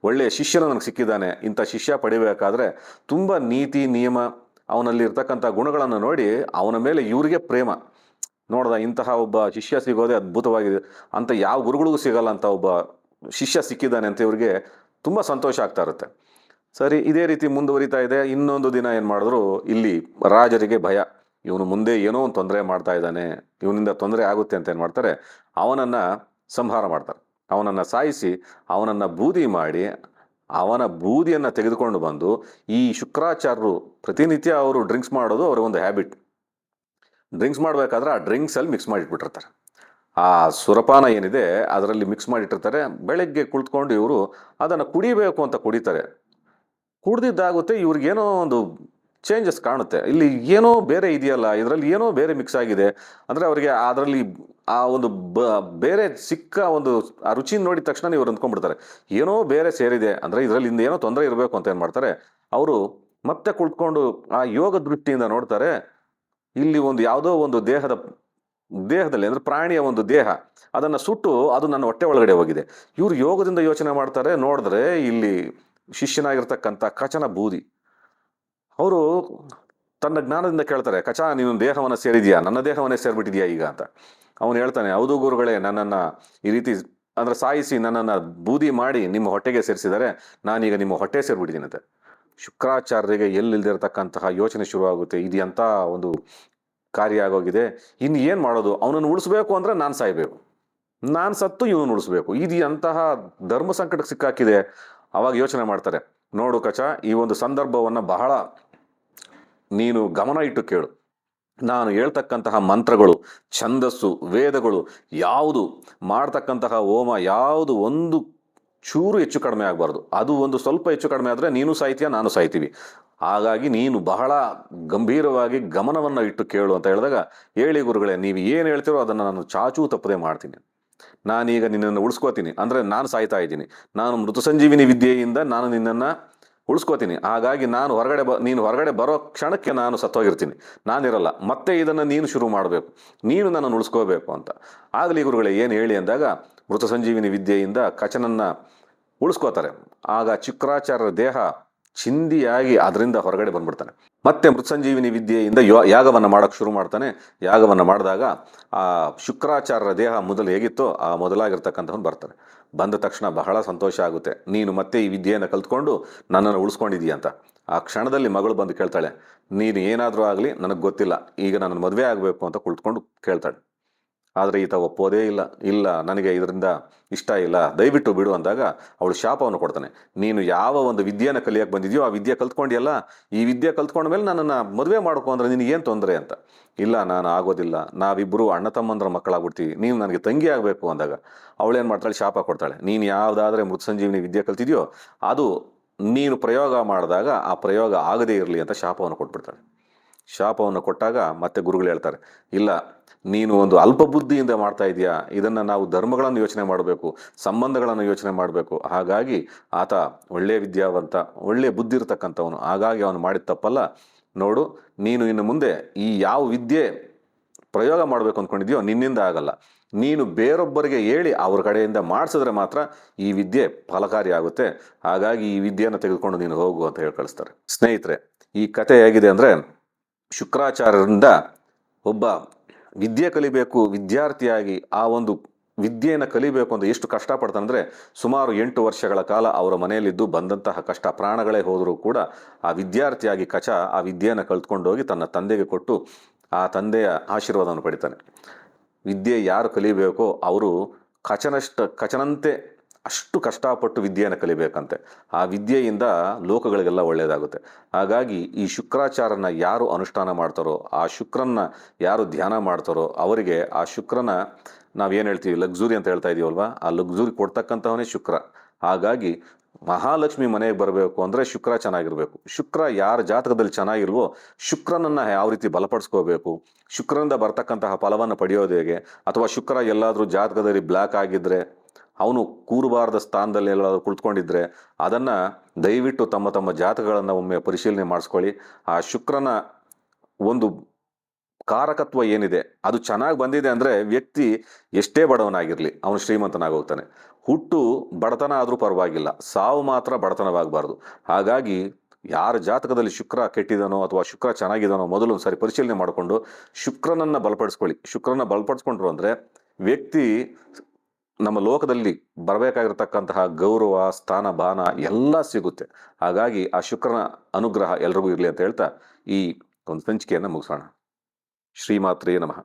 ಒಳ್ಳೆಯ ಶಿಷ್ಯನು ನನಗೆ ಸಿಕ್ಕಿದ್ದಾನೆ. ಇಂಥ ಶಿಷ್ಯ ಪಡಿಬೇಕಾದ್ರೆ ತುಂಬ ನೀತಿ ನಿಯಮ, ಅವನಲ್ಲಿ ಇರ್ತಕ್ಕಂಥ ಗುಣಗಳನ್ನು ನೋಡಿ ಅವನ ಮೇಲೆ ಇವರಿಗೆ ಪ್ರೇಮ. ನೋಡ್ದ, ಇಂತಹ ಒಬ್ಬ ಶಿಷ್ಯ ಸಿಗೋದೇ ಅದ್ಭುತವಾಗಿದೆ, ಅಂತ ಯಾವ ಗುರುಗಳಿಗೂ ಸಿಗಲ್ಲ ಅಂತ ಒಬ್ಬ ಶಿಷ್ಯ ಸಿಕ್ಕಿದ್ದಾನೆ ಅಂತ ಇವ್ರಿಗೆ ತುಂಬ ಸಂತೋಷ ಆಗ್ತಾ ಇರುತ್ತೆ. ಸರಿ, ಇದೇ ರೀತಿ ಮುಂದುವರಿತಾ ಇದೆ. ಇನ್ನೊಂದು ದಿನ ಏನು ಮಾಡಿದ್ರು, ಇಲ್ಲಿ ರಾಜರಿಗೆ ಭಯ, ಇವನು ಮುಂದೆ ಏನೋ ಒಂದು ತೊಂದರೆ ಮಾಡ್ತಾ ಇದ್ದಾನೆ, ಇವನಿಂದ ತೊಂದರೆ ಆಗುತ್ತೆ ಅಂತ ಏನು ಮಾಡ್ತಾರೆ, ಅವನನ್ನು ಸಂಹಾರ ಮಾಡ್ತಾರೆ. ಅವನನ್ನು ಸಾಯಿಸಿ ಅವನನ್ನು ಬೂದಿ ಮಾಡಿ ಅವನ ಬೂದಿಯನ್ನು ತೆಗೆದುಕೊಂಡು ಬಂದು, ಈ ಶುಕ್ರಾಚಾರ್ಯರು ಪ್ರತಿನಿತ್ಯ ಅವರು ಡ್ರಿಂಕ್ಸ್ ಮಾಡೋದು ಅವ್ರಿಗೊಂದು ಹ್ಯಾಬಿಟ್. ಡ್ರಿಂಕ್ಸ್ ಮಾಡಬೇಕಾದ್ರೆ ಆ ಡ್ರಿಂಕ್ಸಲ್ಲಿ ಮಿಕ್ಸ್ ಮಾಡಿಟ್ಬಿಟ್ಟಿರ್ತಾರೆ. ಆ ಸುರಪಾನ ಏನಿದೆ ಅದರಲ್ಲಿ ಮಿಕ್ಸ್ ಮಾಡಿಟ್ಟಿರ್ತಾರೆ. ಬೆಳಗ್ಗೆ ಕುಳಿತುಕೊಂಡು ಇವರು ಅದನ್ನು ಕುಡಿಬೇಕು ಅಂತ ಕುಡಿತಾರೆ. ಕುಡ್ದಿದ್ದಾಗುತ್ತೆ, ಇವ್ರಿಗೇನೋ ಒಂದು ಚೇಂಜಸ್ ಕಾಣುತ್ತೆ. ಇಲ್ಲಿ ಏನೋ ಬೇರೆ ಇದೆಯಲ್ಲ, ಇದರಲ್ಲಿ ಏನೋ ಬೇರೆ ಮಿಕ್ಸ್ ಆಗಿದೆ ಅಂದರೆ ಅವರಿಗೆ ಅದರಲ್ಲಿ ಆ ಒಂದು ಬೇರೆ ಸಿಕ್ಕ ಒಂದು ಆ ರುಚಿ ನೋಡಿದ ತಕ್ಷಣ ಇವ್ರು ಅಂದ್ಕೊಂಡ್ಬಿಡ್ತಾರೆ ಏನೋ ಬೇರೆ ಸೇರಿದೆ, ಅಂದರೆ ಇದರಲ್ಲಿ ಇಂದ ಏನೋ ತೊಂದರೆ ಇರಬೇಕು ಅಂತ ಏನು ಮಾಡ್ತಾರೆ, ಅವರು ಮತ್ತೆ ಕುಳಿತುಕೊಂಡು ಆ ಯೋಗ ದೃಷ್ಟಿಯಿಂದ ನೋಡ್ತಾರೆ. ಇಲ್ಲಿ ಒಂದು ಯಾವುದೋ ಒಂದು ದೇಹದಲ್ಲಿ ಅಂದರೆ ಪ್ರಾಣಿಯ ಒಂದು ದೇಹ, ಅದನ್ನು ಸುಟ್ಟು ಅದು ನನ್ನ ಹೊಟ್ಟೆ ಒಳಗಡೆ ಹೋಗಿದೆ. ಇವರು ಯೋಗದಿಂದ ಯೋಚನೆ ಮಾಡ್ತಾರೆ. ನೋಡಿದ್ರೆ ಇಲ್ಲಿ ಶಿಷ್ಯನಾಗಿರ್ತಕ್ಕಂಥ ಕಚನ ಬೂದಿ. ಅವರು ತನ್ನ ಜ್ಞಾನದಿಂದ ಕೇಳ್ತಾರೆ, ಕಚ, ನೀನು ದೇಹವನ್ನು ಸೇರಿದೆಯಾ, ನನ್ನ ದೇಹವನ್ನೇ ಸೇರಿಬಿಟ್ಟಿದೆಯಾ ಈಗ ಅಂತ. ಅವನು ಹೇಳ್ತಾನೆ, ಹೌದು ಗುರುಗಳೇ, ನನ್ನನ್ನು ಈ ರೀತಿ ಅಂದರೆ ಸಾಯಿಸಿ ನನ್ನನ್ನು ಬೂದಿ ಮಾಡಿ ನಿಮ್ಮ ಹೊಟ್ಟೆಗೆ ಸೇರಿಸಿದರೆ ನಾನೀಗ ನಿಮ್ಮ ಹೊಟ್ಟೆ ಸೇರಿಬಿಟ್ಟಿದ್ದೀನಿ ಅಂತ. ಶುಕ್ರಾಚಾರ್ಯರಿಗೆ ಎಲ್ಲಿಲ್ದಿರತಕ್ಕಂತಹ ಯೋಚನೆ ಶುರುವಾಗುತ್ತೆ. ಇದು ಎಂಥ ಒಂದು ಕಾರ್ಯ ಆಗೋಗಿದೆ, ಇನ್ನು ಏನು ಮಾಡೋದು, ಅವನನ್ನು ಉಳಿಸ್ಬೇಕು ಅಂದರೆ ನಾನು ಸಾಯಬೇಕು, ನಾನು ಸತ್ತು ಇವನು ಉಳಿಸ್ಬೇಕು, ಇದು ಎಂತಹ ಧರ್ಮ ಸಂಕಟಕ್ಕೆ ಸಿಕ್ಕಾಕಿದೆ. ಅವಾಗ ಯೋಚನೆ ಮಾಡ್ತಾರೆ, ನೋಡು ಕಚ, ಈ ಒಂದು ಸಂದರ್ಭವನ್ನು ಬಹಳ ನೀನು ಗಮನ ಇಟ್ಟು ಕೇಳು. ನಾನು ಹೇಳ್ತಕ್ಕಂತಹ ಮಂತ್ರಗಳು, ಛಂದಸ್ಸು, ವೇದಗಳು ಯಾವುದು, ಮಾಡ್ತಕ್ಕಂತಹ ಹೋಮ ಯಾವುದು ಒಂದು ಚೂರು ಹೆಚ್ಚು ಕಡಿಮೆ ಆಗಬಾರ್ದು. ಅದು ಒಂದು ಸ್ವಲ್ಪ ಹೆಚ್ಚು ಕಡಿಮೆ ಆದರೆ ನೀನು ಸಾಯ್ತೀಯ, ನಾನು ಸಾಯ್ತೀವಿ. ಹಾಗಾಗಿ ನೀನು ಬಹಳ ಗಂಭೀರವಾಗಿ ಗಮನವನ್ನು ಇಟ್ಟು ಕೇಳು ಅಂತ ಹೇಳಿದಾಗ, ಹೇಳಿ ಗುರುಗಳೇ, ನೀವು ಏನು ಹೇಳ್ತೀರೋ ಅದನ್ನು ನಾನು ಚಾಚೂ ತಪ್ಪದೆ ಮಾಡ್ತೀನಿ. ನಾನೀಗ ನಿನ್ನನ್ನು ಉಳಿಸ್ಕೋತೀನಿ, ಅಂದರೆ ನಾನು ಸಾಯ್ತಾ ಇದ್ದೀನಿ, ನಾನು ಮೃತ ಸಂಜೀವಿನಿ ವಿದ್ಯೆಯಿಂದ ನಾನು ನಿನ್ನನ್ನು ಉಳಿಸ್ಕೋತೀನಿ. ಹಾಗಾಗಿ ನೀನು ಹೊರಗಡೆ ಬರೋ ಕ್ಷಣಕ್ಕೆ ನಾನು ಸತ್ತೋಗಿರ್ತೀನಿ, ನಾನಿರಲ್ಲ. ಮತ್ತೆ ಇದನ್ನು ನೀನು ಶುರು ಮಾಡಬೇಕು, ನೀನು ನನ್ನನ್ನು ಉಳಿಸ್ಕೋಬೇಕು ಅಂತ. ಆಗಲಿ ಗುರುಗಳೇ, ಏನು ಹೇಳಿ ಅಂದಾಗ ಮೃತ ಸಂಜೀವಿನಿ ವಿದ್ಯೆಯಿಂದ ಕಚನನ್ನು ಉಳಿಸ್ಕೋತಾರೆ. ಆಗ ಶುಕ್ರಾಚಾರ್ಯರ ದೇಹ ಚಿಂದಿಯಾಗಿ ಅದರಿಂದ ಹೊರಗಡೆ ಬಂದ್ಬಿಡ್ತಾನೆ. ಮತ್ತೆ ಮೃತ ಸಂಜೀವಿನಿ ವಿದ್ಯೆಯಿಂದ ಯಾಗವನ್ನು ಮಾಡೋಕ್ಕೆ ಶುರು ಮಾಡ್ತಾನೆ. ಯಾಗವನ್ನು ಮಾಡಿದಾಗ ಆ ಶುಕ್ರಾಚಾರ್ಯರ ದೇಹ ಮೊದಲು ಹೇಗಿತ್ತೋ ಆ ಮೊದಲಾಗಿರ್ತಕ್ಕಂಥವ್ನು ಬರ್ತಾನೆ. ಬಂದ ತಕ್ಷಣ ಬಹಳ ಸಂತೋಷ ಆಗುತ್ತೆ, ನೀನು ಮತ್ತೆ ಈ ವಿದ್ಯೆಯನ್ನು ಕಲ್ತ್ಕೊಂಡು ನನ್ನನ್ನು ಉಳಿಸ್ಕೊಂಡಿದ್ದೀಯ ಅಂತ. ಆ ಕ್ಷಣದಲ್ಲಿ ಮಗಳು ಬಂದು ಕೇಳ್ತಾಳೆ, ನೀನು ಏನಾದರೂ ಆಗಲಿ ನನಗೆ ಗೊತ್ತಿಲ್ಲ, ಈಗ ನನ್ನನ್ನು ಮದುವೆ ಆಗಬೇಕು ಅಂತ ಕುಳಿತುಕೊಂಡು ಕೇಳ್ತಾಳೆ. ಆದರೆ ಈತ ಒಪ್ಪೋದೇ ಇಲ್ಲ, ಇಲ್ಲ ನನಗೆ ಇದರಿಂದ ಇಷ್ಟ ಇಲ್ಲ, ದಯವಿಟ್ಟು ಬಿಡು ಅಂದಾಗ ಅವಳು ಶಾಪವನ್ನು ಕೊಡ್ತಾನೆ. ನೀನು ಯಾವ ಒಂದು ವಿದ್ಯೆಯನ್ನು ಕಲಿಯೋಕ್ಕೆ ಬಂದಿದೆಯೋ ಆ ವಿದ್ಯೆ ಕಲ್ತ್ಕೊಂಡಿಯಲ್ಲ, ಈ ವಿದ್ಯೆ ಕಲ್ತ್ಕೊಂಡ ಮೇಲೆ ನನ್ನನ್ನು ಮದುವೆ ಮಾಡ್ಕೊ ಅಂದರೆ ನಿನಗೇನು ತೊಂದರೆ ಅಂತ. ಇಲ್ಲ, ನಾನು ಆಗೋದಿಲ್ಲ, ನಾವಿಬ್ಬರು ಅಣ್ಣ ತಮ್ಮಂದ್ರ ಮಕ್ಕಳಾಗ್ಬಿಡ್ತೀವಿ, ನೀವು ನನಗೆ ತಂಗಿ ಆಗಬೇಕು ಅಂದಾಗ ಅವಳೇನು ಮಾಡ್ತಾಳೆ, ಶಾಪ ಕೊಡ್ತಾಳೆ. ನೀನು ಯಾವುದಾದ್ರೆ ಮೃತ ಸಂಜೀವಿನಿ ವಿದ್ಯೆ ಕಲ್ತಿದೆಯೋ ಅದು ನೀನು ಪ್ರಯೋಗ ಮಾಡಿದಾಗ ಆ ಪ್ರಯೋಗ ಆಗದೇ ಇರಲಿ ಅಂತ ಶಾಪವನ್ನು ಕೊಟ್ಬಿಡ್ತಾಳೆ. ಶಾಪವನ್ನು ಕೊಟ್ಟಾಗ ಮತ್ತೆ ಗುರುಗಳು ಹೇಳ್ತಾರೆ, ಇಲ್ಲ, ನೀನು ಒಂದು ಅಲ್ಪ ಬುದ್ಧಿಯಿಂದ ಮಾಡ್ತಾ ಇದೆಯಾ, ಇದನ್ನು ನಾವು ಧರ್ಮಗಳನ್ನು ಯೋಚನೆ ಮಾಡಬೇಕು, ಸಂಬಂಧಗಳನ್ನು ಯೋಚನೆ ಮಾಡಬೇಕು. ಹಾಗಾಗಿ ಆತ ಒಳ್ಳೆಯ ವಿದ್ಯಾವಂತ, ಒಳ್ಳೆಯ ಬುದ್ಧಿ ಇರತಕ್ಕಂಥವನು, ಹಾಗಾಗಿ ಅವನು ಮಾಡಿದ ತಪ್ಪಲ್ಲ. ನೋಡು, ನೀನು ಇನ್ನು ಮುಂದೆ ಈ ಯಾವ ವಿದ್ಯೆ ಪ್ರಯೋಗ ಮಾಡಬೇಕು ಅಂದ್ಕೊಂಡಿದೆಯೋ ನಿನ್ನಿಂದ ಆಗಲ್ಲ, ನೀನು ಬೇರೊಬ್ಬರಿಗೆ ಹೇಳಿ ಅವ್ರ ಕಡೆಯಿಂದ ಮಾಡಿಸಿದ್ರೆ ಮಾತ್ರ ಈ ವಿದ್ಯೆ ಫಲಕಾರಿ ಆಗುತ್ತೆ. ಹಾಗಾಗಿ ಈ ವಿದ್ಯೆಯನ್ನು ತೆಗೆದುಕೊಂಡು ನೀನು ಹೋಗು ಅಂತ ಹೇಳಿ ಕಳಿಸ್ತಾರೆ. ಸ್ನೇಹಿತರೆ, ಈ ಕಥೆ ಹೇಗಿದೆ ಅಂದರೆ, ಶುಕ್ರಾಚಾರ್ಯರಿಂದ ಒಬ್ಬ ವಿದ್ಯೆ ಕಲಿಬೇಕು, ವಿದ್ಯಾರ್ಥಿಯಾಗಿ ಆ ಒಂದು ವಿದ್ಯೆಯನ್ನು ಕಲಿಬೇಕು ಅಂತ ಎಷ್ಟು ಕಷ್ಟಪಡ್ತಾನೆ ಅಂದರೆ, ಸುಮಾರು 8 ವರ್ಷಗಳ ಕಾಲ ಅವರ ಮನೆಯಲ್ಲಿದ್ದು ಬಂದಂತಹ ಕಷ್ಟ, ಪ್ರಾಣಗಳೇ ಹೋದರೂ ಕೂಡ ಆ ವಿದ್ಯಾರ್ಥಿಯಾಗಿ ಕಚ ಆ ವಿದ್ಯೆಯನ್ನು ಕಲ್ತ್ಕೊಂಡೋಗಿ ತನ್ನ ತಂದೆಗೆ ಕೊಟ್ಟು ಆ ತಂದೆಯ ಆಶೀರ್ವಾದವನ್ನು ಪಡಿತಾನೆ. ವಿದ್ಯೆ ಯಾರು ಕಲಿಬೇಕೋ ಅವರು ಕಚನಂತೆ ಅಷ್ಟು ಕಷ್ಟಪಟ್ಟು ವಿದ್ಯೆಯನ್ನು ಕಲಿಬೇಕಂತೆ. ಆ ವಿದ್ಯೆಯಿಂದ ಲೋಕಗಳಿಗೆಲ್ಲ ಒಳ್ಳೆಯದಾಗುತ್ತೆ. ಹಾಗಾಗಿ ಈ ಶುಕ್ರಾಚಾರ್ಯನ ಯಾರು ಅನುಷ್ಠಾನ ಮಾಡ್ತಾರೋ, ಆ ಶುಕ್ರನ್ನ ಯಾರು ಧ್ಯಾನ ಮಾಡ್ತಾರೋ ಅವರಿಗೆ ಆ ಶುಕ್ರನ ನಾವೇನು ಹೇಳ್ತೀವಿ, ಲಕ್ಸುರಿ ಅಂತ ಹೇಳ್ತಾ ಇದೀವಲ್ವಾ, ಆ ಲಕ್ಸುರಿ ಕೊಡ್ತಕ್ಕಂಥವನೇ ಶುಕ್ರ. ಹಾಗಾಗಿ ಮಹಾಲಕ್ಷ್ಮಿ ಮನೆಗೆ ಬರಬೇಕು ಅಂದರೆ ಶುಕ್ರ ಚೆನ್ನಾಗಿರಬೇಕು. ಶುಕ್ರ ಯಾರ ಜಾತಕದಲ್ಲಿ ಚೆನ್ನಾಗಿಲ್ವೋ ಶುಕ್ರನನ್ನು ಯಾವ ರೀತಿ ಬಲಪಡಿಸ್ಕೋಬೇಕು, ಶುಕ್ರನಿಂದ ಬರ್ತಕ್ಕಂತಹ ಫಲವನ್ನು ಪಡೆಯೋದು ಹೇಗೆ, ಅಥವಾ ಶುಕ್ರ ಎಲ್ಲಾದರೂ ಜಾತಕದಲ್ಲಿ ಬ್ಲ್ಯಾಕ್ ಆಗಿದ್ದರೆ ಅವನು ಕೂರಬಾರದ ಸ್ಥಾನದಲ್ಲಿ ಎಲ್ಲಾದರೂ ಕುಳಿತುಕೊಂಡಿದ್ರೆ ಅದನ್ನು ದಯವಿಟ್ಟು ತಮ್ಮ ತಮ್ಮ ಜಾತಕಗಳನ್ನು ಒಮ್ಮೆ ಪರಿಶೀಲನೆ ಮಾಡಿಸ್ಕೊಳ್ಳಿ. ಆ ಶುಕ್ರನ ಒಂದು ಕಾರಕತ್ವ ಏನಿದೆ ಅದು ಚೆನ್ನಾಗಿ ಬಂದಿದೆ ಅಂದರೆ ವ್ಯಕ್ತಿ ಎಷ್ಟೇ ಬಡವನಾಗಿರಲಿ ಅವನು ಶ್ರೀಮಂತನಾಗೋಗ್ತಾನೆ. ಹುಟ್ಟು ಬಡತನ ಆದರೂ ಪರವಾಗಿಲ್ಲ, ಸಾವು ಮಾತ್ರ ಬಡತನವಾಗಬಾರ್ದು. ಹಾಗಾಗಿ ಯಾರ ಜಾತಕದಲ್ಲಿ ಶುಕ್ರ ಕೆಟ್ಟಿದನೋ ಅಥವಾ ಶುಕ್ರ ಚೆನ್ನಾಗಿದ್ದಾನೋ ಮೊದಲು ಒಂದು ಸಾರಿ ಪರಿಶೀಲನೆ ಮಾಡಿಕೊಂಡು ಶುಕ್ರನನ್ನು ಬಲಪಡಿಸ್ಕೊಳ್ಳಿ. ಶುಕ್ರನ ಬಲಪಡಿಸ್ಕೊಂಡ್ರು ಅಂದರೆ ವ್ಯಕ್ತಿ ನಮ್ಮ ಲೋಕದಲ್ಲಿ ಬರಬೇಕಾಗಿರ್ತಕ್ಕಂತಹ ಗೌರವ, ಸ್ಥಾನ, ಬಾನ ಎಲ್ಲ ಸಿಗುತ್ತೆ. ಹಾಗಾಗಿ ಆ ಶುಕ್ರನ ಅನುಗ್ರಹ ಎಲ್ರಿಗೂ ಇರಲಿ ಅಂತ ಹೇಳ್ತಾ ಈ ಒಂದು ಸಂಚಿಕೆಯನ್ನು ಮುಗಿಸೋಣ. ಶ್ರೀಮಾತ್ರೇ ನಮಃ.